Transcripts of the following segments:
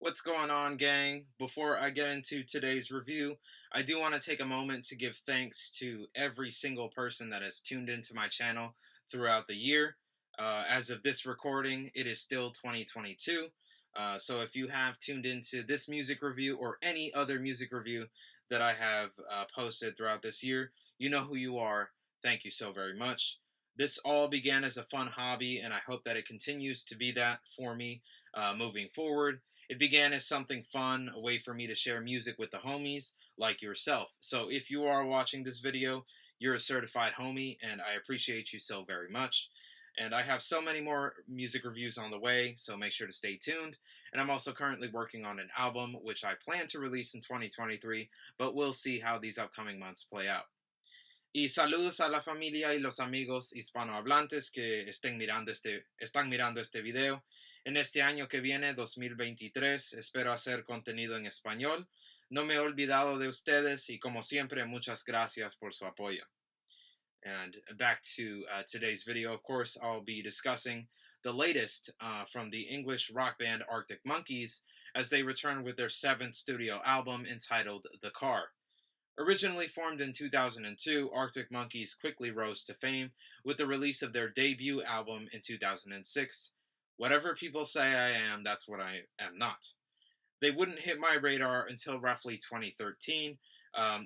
What's going on, gang? Before I get into today's review, I do want to take a moment to give thanks to every single person that has tuned into my channel throughout the year. As of this recording, it is still 2022. So if you have tuned into this music review or any other music review that I have posted throughout this year, you know who you are. Thank you so very much. This all began as a fun hobby, and I hope that it continues to be that for me moving forward. It began as something fun, a way for me to share music with the homies like yourself. So if you are watching this video, you're a certified homie, and I appreciate you so very much. And I have so many more music reviews on the way, so make sure to stay tuned. And I'm also currently working on an album, which I plan to release in 2023, but we'll see how these upcoming months play out. Y saludos a la familia y los amigos hispanohablantes que están mirando este video. En este año que viene, 2023, espero hacer contenido en español. No me he olvidado de ustedes y como siempre, muchas gracias por su apoyo. And back to today's video, of course, I'll be discussing the latest from the English rock band Arctic Monkeys as they return with their 7th studio album entitled The Car. Originally formed in 2002, Arctic Monkeys quickly rose to fame with the release of their debut album in 2006. Whatever people say I am, that's what I am not. They wouldn't hit my radar until roughly 2013,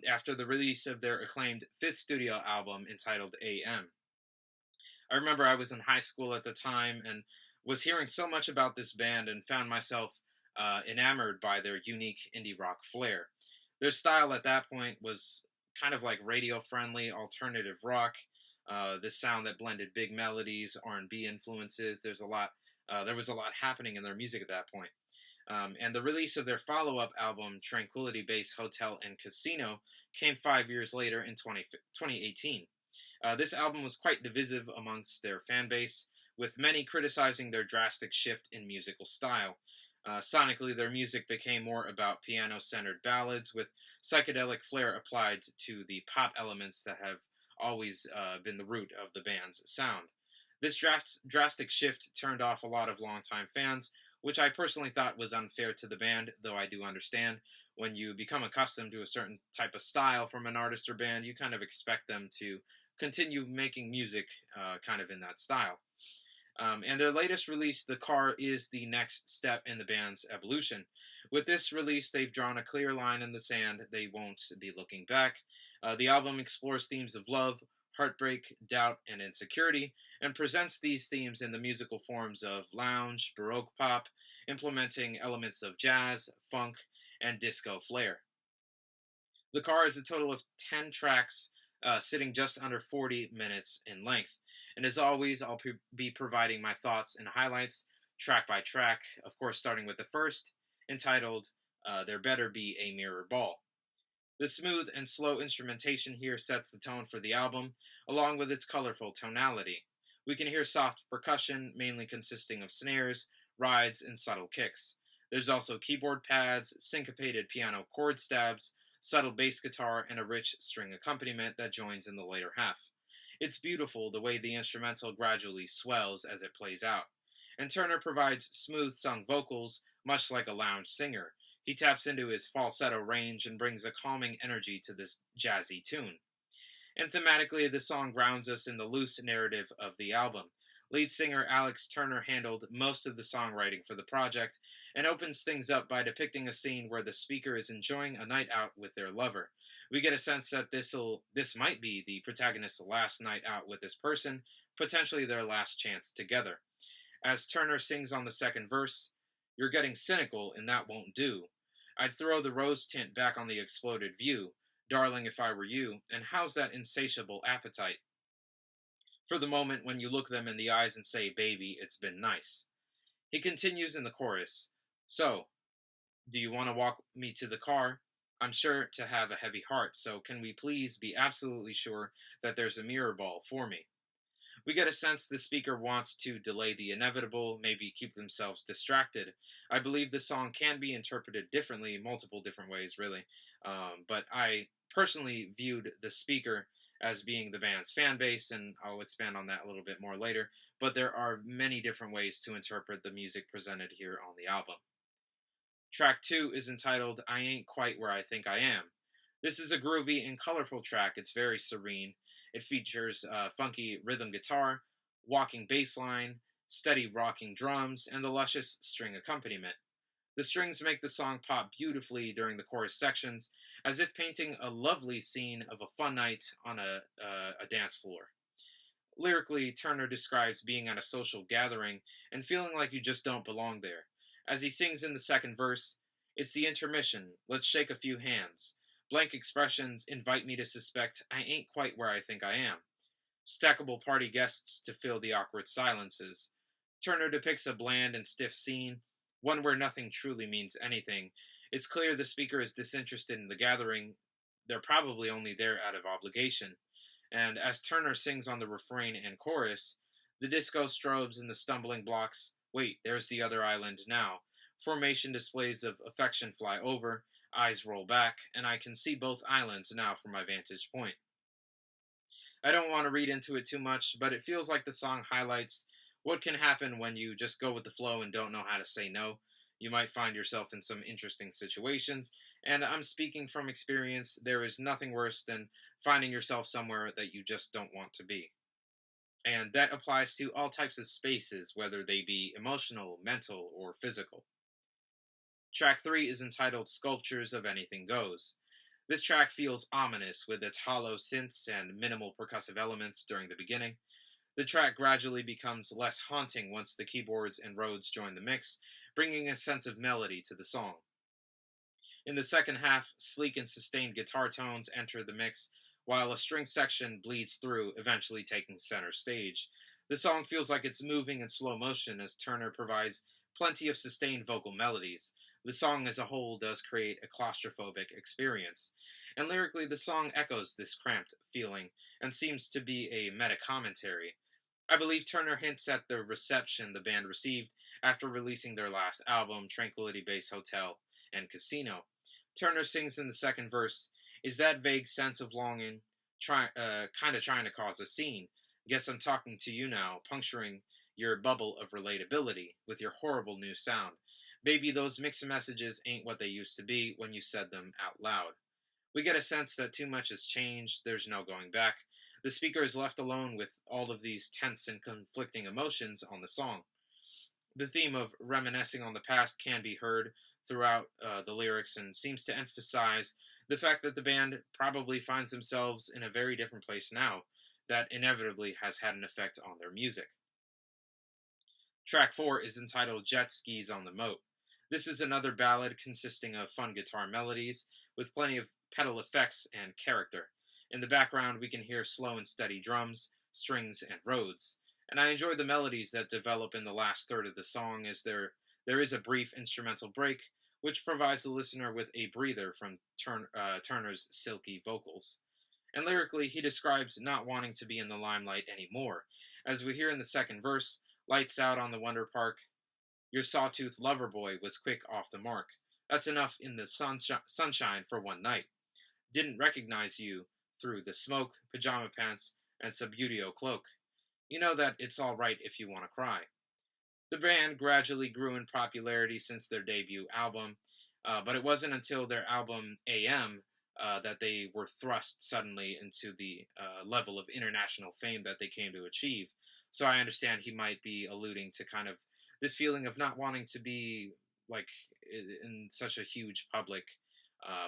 after the release of their acclaimed 5th studio album entitled AM. I remember I was in high school at the time and was hearing so much about this band and found myself enamored by their unique indie rock flair. Their style at that point was kind of like radio-friendly alternative rock. This sound that blended big melodies, R&B influences. There was a lot happening in their music at that point. And the release of their follow-up album, Tranquility Base Hotel and Casino, came 5 years later in 2018. This album was quite divisive amongst their fan base, with many criticizing their drastic shift in musical style. Sonically, their music became more about piano-centered ballads, with psychedelic flair applied to the pop elements that have always been the root of the band's sound. This drastic shift turned off a lot of longtime fans, which I personally thought was unfair to the band, though I do understand when you become accustomed to a certain type of style from an artist or band, you kind of expect them to continue making music kind of in that style. And their latest release, The Car, is the next step in the band's evolution. With this release, they've drawn a clear line in the sand. They won't be looking back. The album explores themes of love, heartbreak, doubt, and insecurity, and presents these themes in the musical forms of lounge, baroque pop, implementing elements of jazz, funk, and disco flair. The Car is a total of 10 tracks, sitting just under 40 minutes in length. And as always, I'll be providing my thoughts and highlights track by track, of course, starting with the first, entitled There Better Be a Mirrorball. The smooth and slow instrumentation here sets the tone for the album, along with its colorful tonality. We can hear soft percussion, mainly consisting of snares, rides, and subtle kicks. There's also keyboard pads, syncopated piano chord stabs, subtle bass guitar, and a rich string accompaniment that joins in the later half. It's beautiful the way the instrumental gradually swells as it plays out. And Turner provides smooth sung vocals, much like a lounge singer. He taps into his falsetto range and brings a calming energy to this jazzy tune. And thematically, the song grounds us in the loose narrative of the album. Lead singer Alex Turner handled most of the songwriting for the project and opens things up by depicting a scene where the speaker is enjoying a night out with their lover. We get a sense that this might be the protagonist's last night out with this person, potentially their last chance together. As Turner sings on the second verse, "You're getting cynical and that won't do. I'd throw the rose tint back on the exploded view. Darling, if I were you, and how's that insatiable appetite? For the moment when you look them in the eyes and say, baby, it's been nice." He continues in the chorus, "So, do you want to walk me to the car? I'm sure to have a heavy heart, so can we please be absolutely sure that there's a mirror ball for me?" We get a sense the speaker wants to delay the inevitable, maybe keep themselves distracted. I believe the song can be interpreted differently, multiple different ways, really. But I personally viewed the speaker as being the band's fan base, and I'll expand on that a little bit more later. But there are many different ways to interpret the music presented here on the album. Track 2 is entitled I Ain't Quite Where I Think I Am. This is a groovy and colorful track. It's very serene. It features funky rhythm guitar, walking bass line, steady rocking drums, and the luscious string accompaniment. The strings make the song pop beautifully during the chorus sections, as if painting a lovely scene of a fun night on a dance floor. Lyrically, Turner describes being at a social gathering and feeling like you just don't belong there. As he sings in the second verse, it's the intermission, let's shake a few hands. Blank expressions invite me to suspect I ain't quite where I think I am. Stackable party guests to fill the awkward silences. Turner depicts a bland and stiff scene, one where nothing truly means anything. It's clear the speaker is disinterested in the gathering. They're probably only there out of obligation. And as Turner sings on the refrain and chorus, the disco strobes and the stumbling blocks. Wait, there's the other island now. Formation displays of affection fly over, eyes roll back, and I can see both islands now from my vantage point. I don't want to read into it too much, but it feels like the song highlights what can happen when you just go with the flow and don't know how to say no. You might find yourself in some interesting situations, and I'm speaking from experience. There is nothing worse than finding yourself somewhere that you just don't want to be. And that applies to all types of spaces, whether they be emotional, mental, or physical. Track 3 is entitled Sculptures of Anything Goes. This track feels ominous with its hollow synths and minimal percussive elements during the beginning. The track gradually becomes less haunting once the keyboards and Rhodes join the mix, bringing a sense of melody to the song. In the second half, sleek and sustained guitar tones enter the mix, while a string section bleeds through, eventually taking center stage. The song feels like it's moving in slow motion as Turner provides plenty of sustained vocal melodies. The song as a whole does create a claustrophobic experience. And lyrically, the song echoes this cramped feeling and seems to be a meta commentary. I believe Turner hints at the reception the band received after releasing their last album, Tranquility Base Hotel and Casino. Turner sings in the second verse, is that vague sense of longing kind of trying to cause a scene? Guess I'm talking to you now, puncturing your bubble of relatability with your horrible new sound. Baby, those mixed messages ain't what they used to be when you said them out loud. We get a sense that too much has changed, there's no going back. The speaker is left alone with all of these tense and conflicting emotions on the song. The theme of reminiscing on the past can be heard throughout the lyrics and seems to emphasize the fact that the band probably finds themselves in a very different place now that inevitably has had an effect on their music. Track 4 is entitled Jet Skis on the Moat. This is another ballad consisting of fun guitar melodies with plenty of pedal effects and character. In the background, we can hear slow and steady drums, strings, and Rhodes. And I enjoy the melodies that develop in the last third of the song as there is a brief instrumental break, which provides the listener with a breather from Turner's silky vocals. And lyrically, he describes not wanting to be in the limelight anymore. As we hear in the second verse, lights out on the Wonder Park, your sawtooth lover boy was quick off the mark. That's enough in the sunshine for one night. Didn't recognize you through the smoke, pajama pants, and Subbuteo cloak. You know that it's all right if you want to cry. The band gradually grew in popularity since their debut album, but it wasn't until their album AM that they were thrust suddenly into the level of international fame that they came to achieve. So I understand he might be alluding to kind of this feeling of not wanting to be like in such a huge public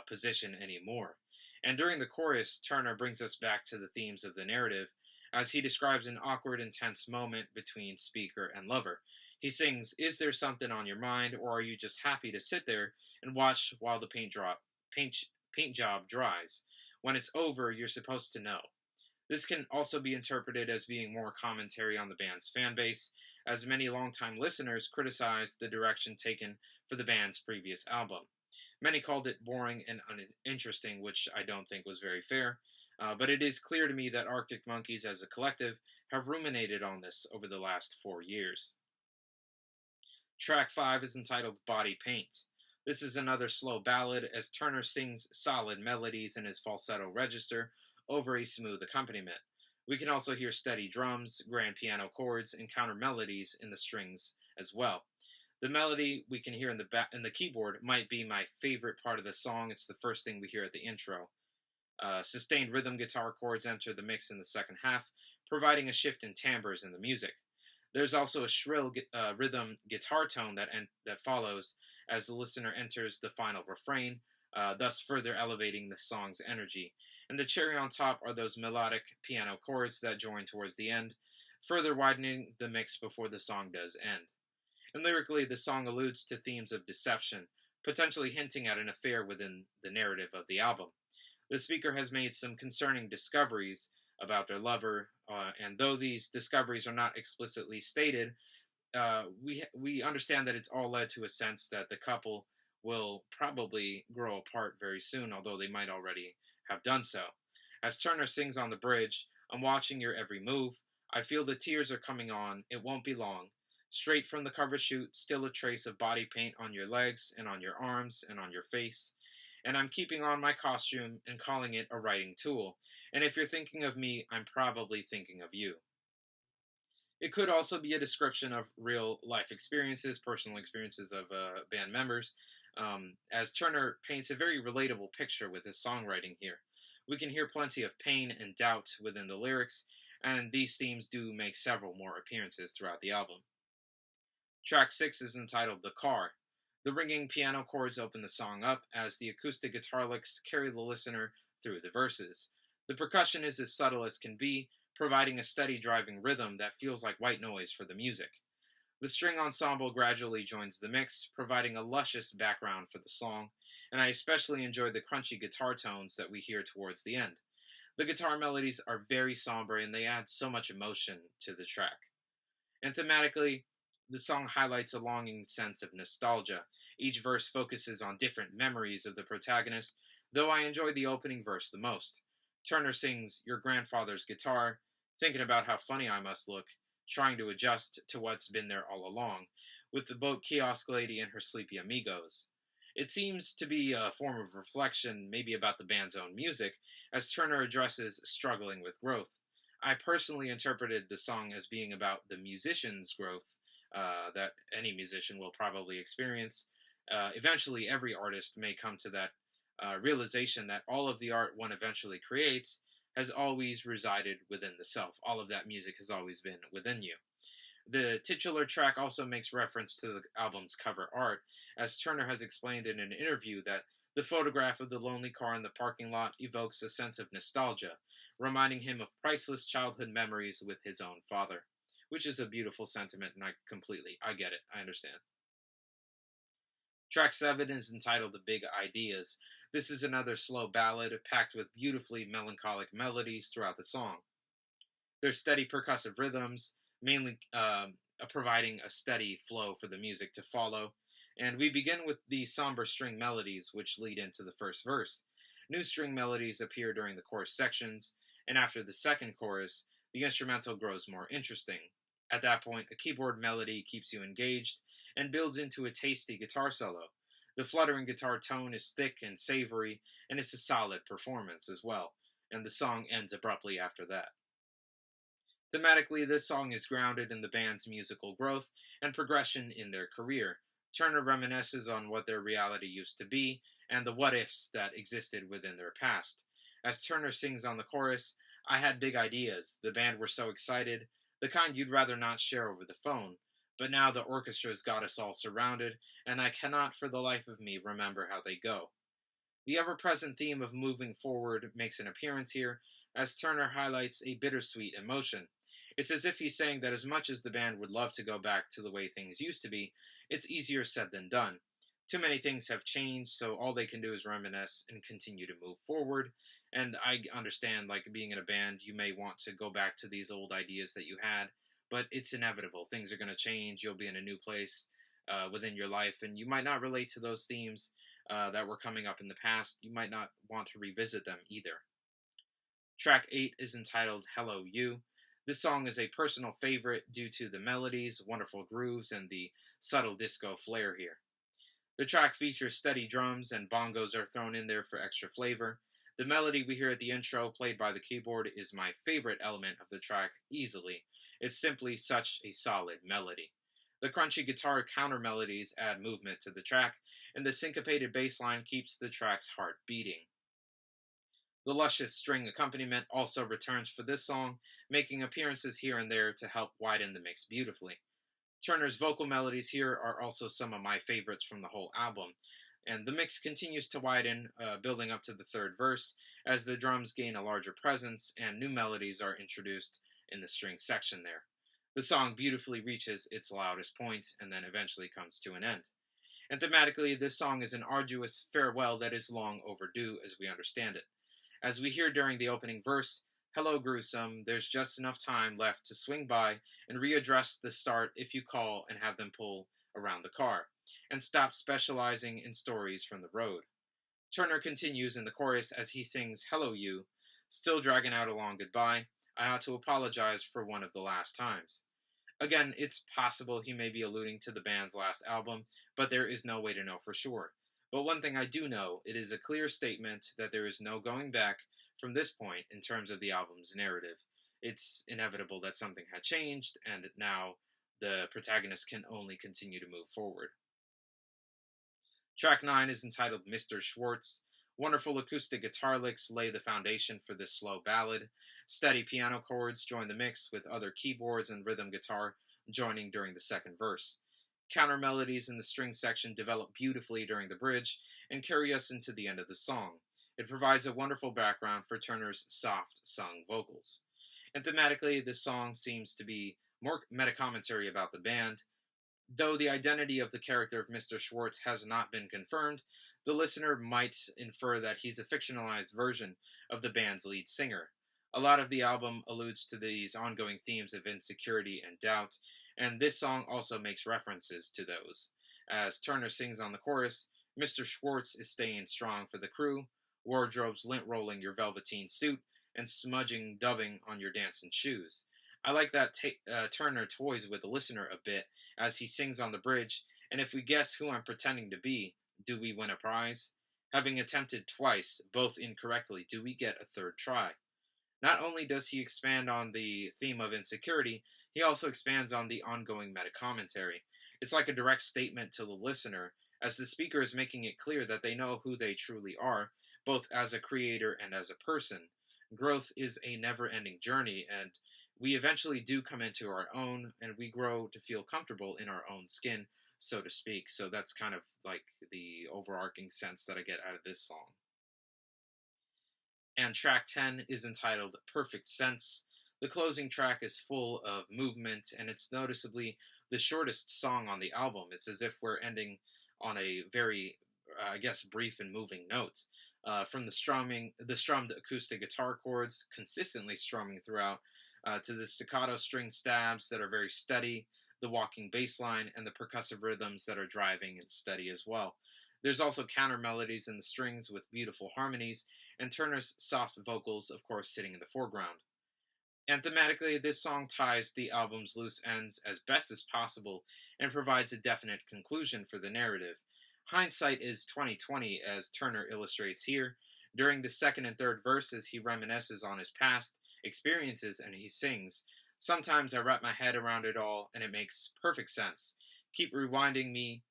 position anymore. And during the chorus, Turner brings us back to the themes of the narrative as he describes an awkward, intense moment between speaker and lover. He sings, is there something on your mind, or are you just happy to sit there and watch while the paint job dries? When it's over, you're supposed to know. This can also be interpreted as being more commentary on the band's fan base, as many longtime listeners criticized the direction taken for the band's previous album. Many called it boring and uninteresting, which I don't think was very fair, but it is clear to me that Arctic Monkeys as a collective have ruminated on this over the last 4 years. Track 5 is entitled Body Paint. This is another slow ballad as Turner sings solid melodies in his falsetto register over a smooth accompaniment. We can also hear steady drums, grand piano chords, and counter melodies in the strings as well. The melody we can hear in the keyboard might be my favorite part of the song. It's the first thing we hear at the intro. Sustained rhythm guitar chords enter the mix in the second half, providing a shift in timbres in the music. There's also a shrill rhythm guitar tone that follows as the listener enters the final refrain, thus further elevating the song's energy. And the cherry on top are those melodic piano chords that join towards the end, further widening the mix before the song does end. And lyrically, the song alludes to themes of deception, potentially hinting at an affair within the narrative of the album. The speaker has made some concerning discoveries about their lover, and though these discoveries are not explicitly stated, we understand that it's all led to a sense that the couple will probably grow apart very soon, although they might already have done so. As Turner sings on the bridge, "I'm watching your every move. I feel the tears are coming on. It won't be long. Straight from the cover shoot, still a trace of body paint on your legs and on your arms and on your face. And I'm keeping on my costume and calling it a writing tool. And if you're thinking of me, I'm probably thinking of you." It could also be a description of real life experiences, personal experiences of band members, as Turner paints a very relatable picture with his songwriting here. We can hear plenty of pain and doubt within the lyrics, and these themes do make several more appearances throughout the album. Track 6 is entitled "The Car." The ringing piano chords open the song up as the acoustic guitar licks carry the listener through the verses. The percussion is as subtle as can be, providing a steady driving rhythm that feels like white noise for the music. The string ensemble gradually joins the mix, providing a luscious background for the song, and I especially enjoy the crunchy guitar tones that we hear towards the end. The guitar melodies are very somber and they add so much emotion to the track. And thematically, the song highlights a longing sense of nostalgia. Each verse focuses on different memories of the protagonist, though I enjoy the opening verse the most. Turner sings "Your grandfather's guitar," thinking about how funny I must look, trying to adjust to what's been there all along, with the boat kiosk lady and her sleepy amigos. It seems to be a form of reflection, maybe about the band's own music, as Turner addresses struggling with growth. I personally interpreted the song as being about the musician's growth that any musician will probably experience. Eventually, every artist may come to that realization that all of the art one eventually creates has always resided within the self. All of that music has always been within you. The titular track also makes reference to the album's cover art, as Turner has explained in an interview that the photograph of the lonely car in the parking lot evokes a sense of nostalgia, reminding him of priceless childhood memories with his own father, which is a beautiful sentiment, and I get it, I understand. Track 7 is entitled "The Big Ideas." This is another slow ballad packed with beautifully melancholic melodies throughout the song. There's steady percussive rhythms, mainly providing a steady flow for the music to follow. And we begin with the somber string melodies, which lead into the first verse. New string melodies appear during the chorus sections, and after the second chorus, the instrumental grows more interesting. At that point, a keyboard melody keeps you engaged and builds into a tasty guitar solo. The fluttering guitar tone is thick and savory, and it's a solid performance as well, and the song ends abruptly after that. Thematically, this song is grounded in the band's musical growth and progression in their career. Turner reminisces on what their reality used to be and the what ifs that existed within their past. As Turner sings on the chorus, "I had big ideas. The band were so excited, the kind you'd rather not share over the phone. But now the orchestra's got us all surrounded, and I cannot for the life of me remember how they go." The ever present theme of moving forward makes an appearance here, as Turner highlights a bittersweet emotion. It's as if he's saying that as much as the band would love to go back to the way things used to be, it's easier said than done. Too many things have changed, so all they can do is reminisce and continue to move forward. And I understand, like being in a band, you may want to go back to these old ideas that you had, but it's inevitable. Things are going to change. You'll be in a new place within your life, and you might not relate to those themes that were coming up in the past. You might not want to revisit them either. Track 8 is entitled "Hello You." This song is a personal favorite due to the melodies, wonderful grooves, and the subtle disco flair here. The track features steady drums and bongos are thrown in there for extra flavor. The melody we hear at the intro, played by the keyboard, is my favorite element of the track easily. It's simply such a solid melody. The crunchy guitar counter melodies add movement to the track, and the syncopated bass line keeps the track's heart beating. The luscious string accompaniment also returns for this song, making appearances here and there to help widen the mix beautifully. Turner's vocal melodies here are also some of my favorites from the whole album, and the mix continues to widen, building up to the third verse, as the drums gain a larger presence and new melodies are introduced in the string section there. The song beautifully reaches its loudest point and then eventually comes to an end. And thematically, this song is an arduous farewell that is long overdue as we understand it. As we hear during the opening verse, "Hello, gruesome, there's just enough time left to swing by and readdress the start if you call and have them pull around the car, and stop specializing in stories from the road." Turner continues in the chorus as he sings "Hello, you," still dragging out a long goodbye. "I ought to apologize for one of the last times." Again, it's possible he may be alluding to the band's last album, but there is no way to know for sure. But one thing I do know, it is a clear statement that there is no going back from this point in terms of the album's narrative. It's inevitable that something had changed, and now the protagonist can only continue to move forward. Track 9 is entitled "Mr. Schwartz." Wonderful acoustic guitar licks lay the foundation for this slow ballad. Steady piano chords join the mix, with other keyboards and rhythm guitar joining during the second verse. Counter melodies in the string section develop beautifully during the bridge and carry us into the end of the song. It provides a wonderful background for Turner's soft sung vocals. And thematically, this song seems to be more meta-commentary about the band. Though the identity of the character of Mr. Schwartz has not been confirmed, the listener might infer that he's a fictionalized version of the band's lead singer. A lot of the album alludes to these ongoing themes of insecurity and doubt, and this song also makes references to those. As Turner sings on the chorus, "Mr. Schwartz is staying strong for the crew, wardrobes lint rolling your velveteen suit, and smudging dubbing on your dancing shoes." I like that Turner toys with the listener a bit as he sings on the bridge, and if we guess who I'm pretending to be, do we win a prize? Having attempted twice, both incorrectly, do we get a third try? Not only does he expand on the theme of insecurity, he also expands on the ongoing meta-commentary. It's like a direct statement to the listener, as the speaker is making it clear that they know who they truly are, both as a creator and as a person. Growth is a never-ending journey, and we eventually do come into our own, and we grow to feel comfortable in our own skin, so to speak. So that's kind of like the overarching sense that I get out of this song. And track 10 is entitled "Perfect Sense." The closing track is full of movement, and it's noticeably the shortest song on the album. It's as if we're ending on a very, brief and moving note. From the strummed acoustic guitar chords, consistently strumming throughout, to the staccato string stabs that are very steady, the walking bass line, and the percussive rhythms that are driving and steady as well. There's also counter melodies in the strings with beautiful harmonies, and Turner's soft vocals, of course, sitting in the foreground. And thematically, this song ties the album's loose ends as best as possible and provides a definite conclusion for the narrative. Hindsight is 2020, as Turner illustrates here. During the second and third verses, he reminisces on his past experiences and he sings, "Sometimes I wrap my head around it all and it makes perfect sense. Keep reminding me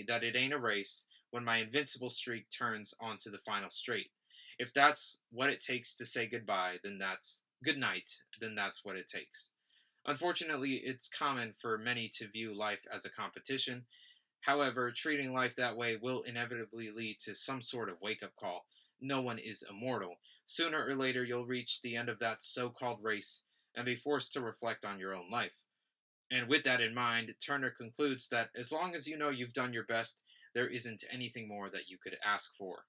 that it ain't a race when my invincible streak turns onto the final straight. If that's what it takes to say goodbye, then that's good night, then that's what it takes." Unfortunately, it's common for many to view life as a competition. However, treating life that way will inevitably lead to some sort of wake up call. No one is immortal. Sooner or later, you'll reach the end of that so called race and be forced to reflect on your own life. And with that in mind, Turner concludes that as long as you know you've done your best, there isn't anything more that you could ask for.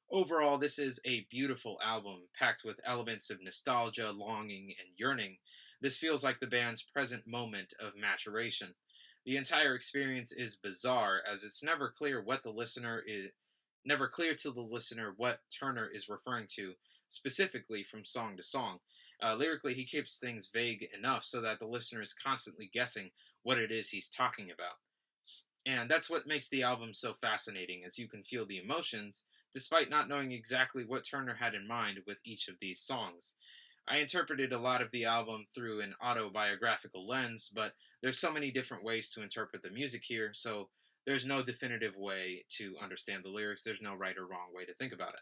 Overall, this is a beautiful album, packed with elements of nostalgia, longing, and yearning. This feels like the band's present moment of maturation. The entire experience is bizarre, as it's never clear to the listener what Turner is referring to specifically from song to song. Lyrically, he keeps things vague enough so that the listener is constantly guessing what it is he's talking about. And that's what makes the album so fascinating, as you can feel the emotions, despite not knowing exactly what Turner had in mind with each of these songs. I interpreted a lot of the album through an autobiographical lens, but there's so many different ways to interpret the music here, so there's no definitive way to understand the lyrics. There's no right or wrong way to think about it.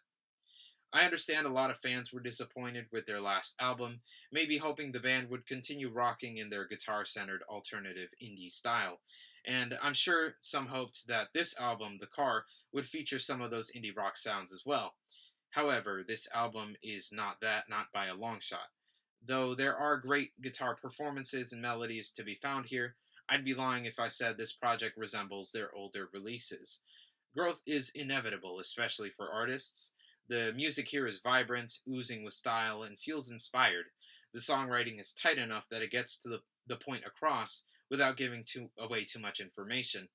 I understand a lot of fans were disappointed with their last album, maybe hoping the band would continue rocking in their guitar centered alternative indie style. And I'm sure some hoped that this album, The Car, would feature some of those indie rock sounds as well. However, this album is not that, not by a long shot. Though there are great guitar performances and melodies to be found here, I'd be lying if I said this project resembles their older releases. Growth is inevitable, especially for artists. The music here is vibrant, oozing with style, and feels inspired. The songwriting is tight enough that it gets to the point across without giving away too much information.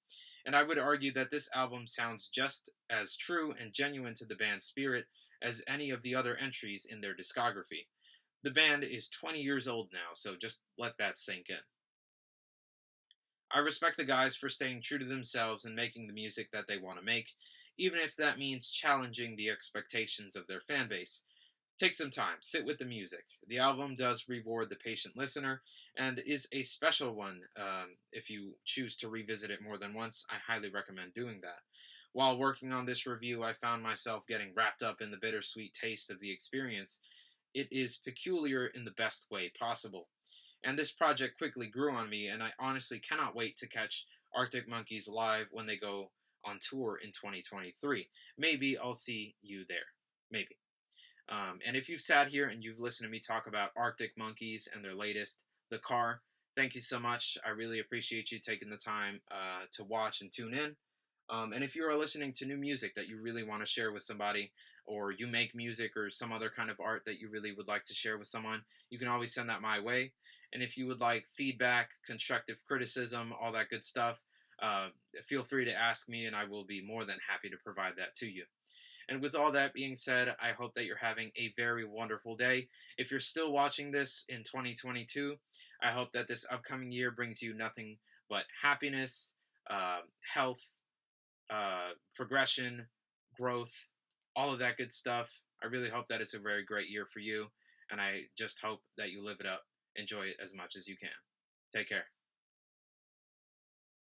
And I would argue that this album sounds just as true and genuine to the band's spirit as any of the other entries in their discography. The band is 20 years old now, so just let that sink in. I respect the guys for staying true to themselves and making the music that they want to make, even if that means challenging the expectations of their fan base. Take some time, sit with the music. The album does reward the patient listener and is a special one. If you choose to revisit it more than once, I highly recommend doing that. While working on this review, I found myself getting wrapped up in the bittersweet taste of the experience. It is peculiar in the best way possible. And this project quickly grew on me, and I honestly cannot wait to catch Arctic Monkeys live when they go on tour in 2023. Maybe I'll see you there. Maybe. And if you've sat here and you've listened to me talk about Arctic Monkeys and their latest, The Car, thank you so much. I really appreciate you taking the time to watch and tune in. And if you are listening to new music that you really want to share with somebody, or you make music or some other kind of art that you really would like to share with someone, you can always send that my way. And if you would like feedback, constructive criticism, all that good stuff, uh, feel free to ask me, and I will be more than happy to provide that to you. And with all that being said, I hope that you're having a very wonderful day. If you're still watching this in 2022, I hope that this upcoming year brings you nothing but happiness, health, progression, growth, all of that good stuff. I really hope that it's a very great year for you, and I just hope that you live it up. Enjoy it as much as you can. Take care.